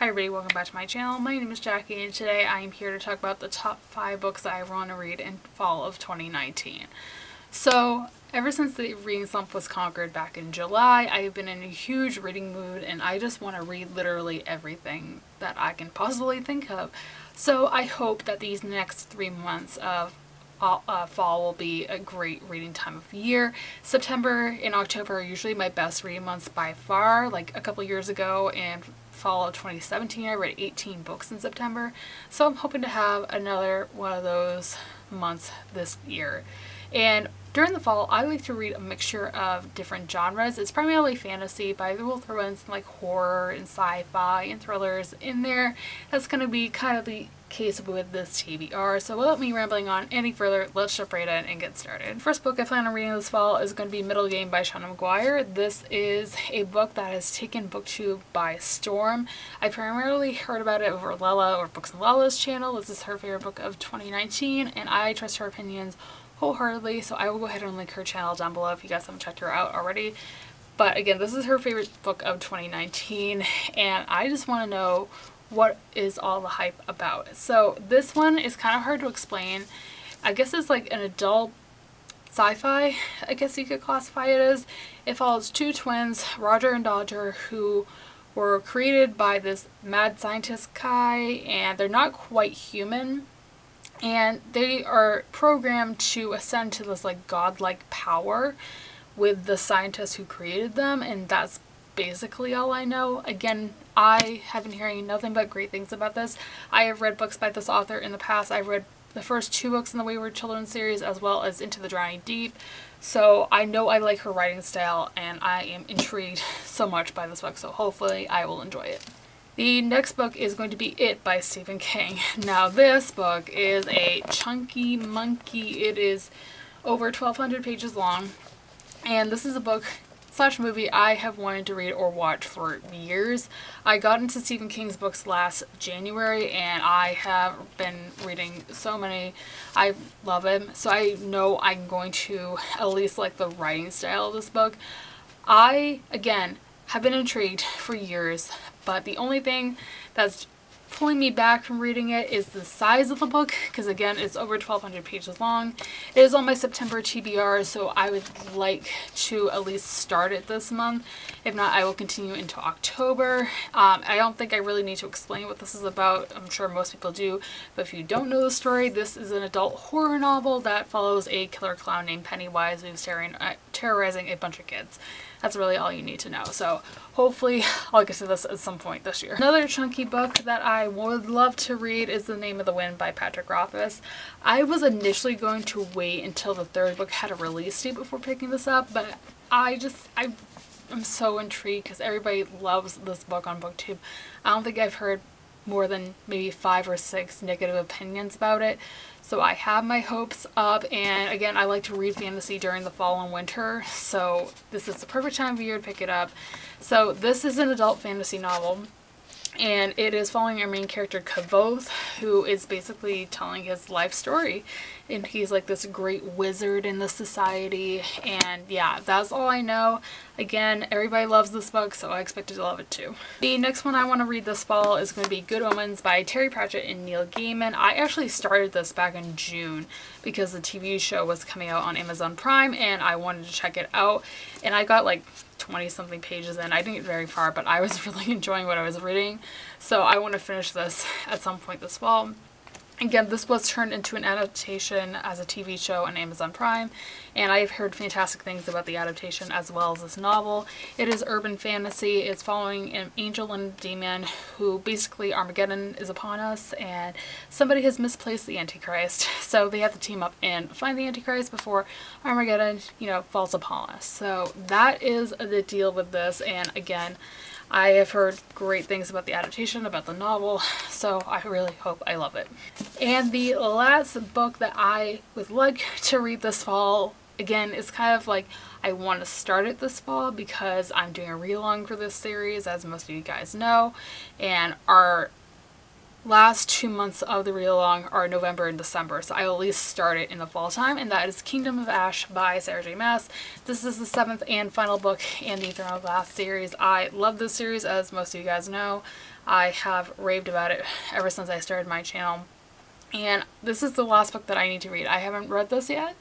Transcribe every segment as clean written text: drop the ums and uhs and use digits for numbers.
Hi everybody, welcome back to my channel. My name is Jackie and today I am here to talk about the top 5 books that I want to read in fall of 2019. So, ever since the reading slump was conquered back in July, I have been in a huge reading mood and I just want to read literally everything that I can possibly think of. So I hope that these next 3 months of fall will be a great reading time of year. September and October are usually my best reading months by far. Like a couple years ago in fall of 2017 I read 18 books in September, so I'm hoping to have another one of those months this year. And during the fall I like to read a mixture of different genres. It's primarily fantasy, but I will throw in some like horror and sci-fi and thrillers in there. That's going to be kind of the case with this TBR. So without me rambling on any further, let's jump right in and get started. The first book I plan on reading this fall is going to be Middle Game by Shauna McGuire. This is a book that has taken BookTube by storm. I primarily heard about it over Lella or Books and Lella's channel. This is her favorite book of 2019 and I trust her opinions wholeheartedly, so I will go ahead and link her channel down below if you guys haven't checked her out already. But again, this is her favorite book of 2019 and I just want to know what is all the hype about. So this one is kind of hard to explain. I guess it's like an adult sci-fi, I guess you could classify it as. It follows two twins, Roger and Dodger, who were created by this mad scientist guy, and they're not quite human. And they are programmed to ascend to this like godlike power with the scientists who created them, and that's basically all I know. Again, I have been hearing nothing but great things about this. I have read books by this author in the past. I've read the first 2 books in the Wayward Children series as well as Into the Drowning Deep. So I know I like her writing style and I am intrigued so much by this book, so hopefully I will enjoy it. The next book is going to be It by Stephen King. Now this book is a chunky monkey. It is over 1,200 pages long, and this is a book / movie I have wanted to read or watch for years. I got into Stephen King's books last January and I have been reading so many. I love him, so I know I'm going to at least like the writing style of this book. I, again, have been intrigued for years, but the only thing that's pulling me back from reading it is the size of the book, because again it's over 1,200 pages long. It is on my September TBR, so I would like to at least start it this month. If not, I will continue into October. I don't think I really need to explain what this is about. I'm sure most people do, but if you don't know the story, this is an adult horror novel that follows a killer clown named Pennywise who's terrorizing a bunch of kids. That's really all you need to know. So hopefully I'll get to this at some point this year. Another chunky book that I would love to read is The Name of the Wind by Patrick Rothfuss. I was initially going to wait until the 3rd book had a release date before picking this up, but I'm so intrigued because everybody loves this book on BookTube. I don't think I've heard more than maybe 5 or 6 negative opinions about it. So I have my hopes up, and again, I like to read fantasy during the fall and winter, so this is the perfect time of year to pick it up. So this is an adult fantasy novel, and it is following our main character Kavoth, who is basically telling his life story. And he's like this great wizard in the society, and yeah, that's all I know. Again, everybody loves this book, so I expected to love it too. The next one I want to read this fall is going to be Good Omens by Terry Pratchett and Neil Gaiman. I actually started this back in June because the TV show was coming out on Amazon Prime and I wanted to check it out, and I got like 20 something pages in. I didn't get very far, but I was really enjoying what I was reading, so I want to finish this at some point this fall. Again, this was turned into an adaptation as a TV show on Amazon Prime, and I've heard fantastic things about the adaptation as well as this novel. It is urban fantasy. It's following an angel and a demon who basically Armageddon is upon us and somebody has misplaced the Antichrist. So they have to team up and find the Antichrist before Armageddon, falls upon us. So that is the deal with this, and again, I have heard great things about the adaptation, about the novel, so I really hope I love it. And the last book that I would like to read this fall, again, is kind of like I want to start it this fall because I'm doing a read-along for this series, as most of you guys know, and our last 2 months of the read along are November and December, so I will at least start it in the fall time, and that is Kingdom of Ash by Sarah J. Maas. This is the 7th and final book in the Throne of Glass series. I love this series, as most of you guys know. I have raved about it ever since I started my channel, and this is the last book that I need to read. I haven't read this yet,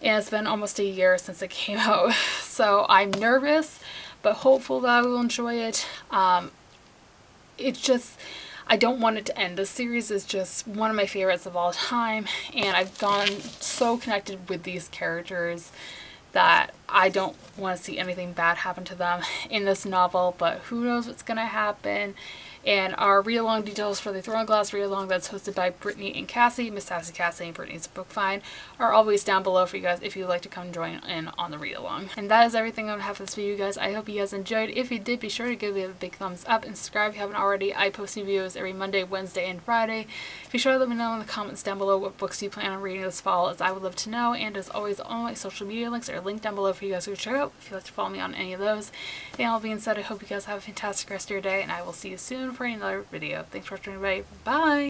and it's been almost a year since it came out, so I'm nervous but hopeful that I will enjoy it. It's just, I don't want it to end. This series is just one of my favorites of all time, and I've gone so connected with these characters that I don't want to see anything bad happen to them in this novel, but who knows what's going to happen. And our read-along details for the Throne of Glass read-along that's hosted by Brittany and Cassie, Miss Sassy Cassie and Brittany's Book Find, are always down below for you guys if you'd like to come join in on the read-along. And that is everything I'm going to have for this video, guys. I hope you guys enjoyed. If you did, be sure to give it a big thumbs up and subscribe if you haven't already. I post new videos every Monday, Wednesday, and Friday. Be sure to let me know in the comments down below what books you plan on reading this fall, as I would love to know. And as always, all my social media links are linked down below for you guys to check out if you'd like to follow me on any of those. And all being said, I hope you guys have a fantastic rest of your day, and I will see you soon for another video. Thanks for watching, everybody. Bye!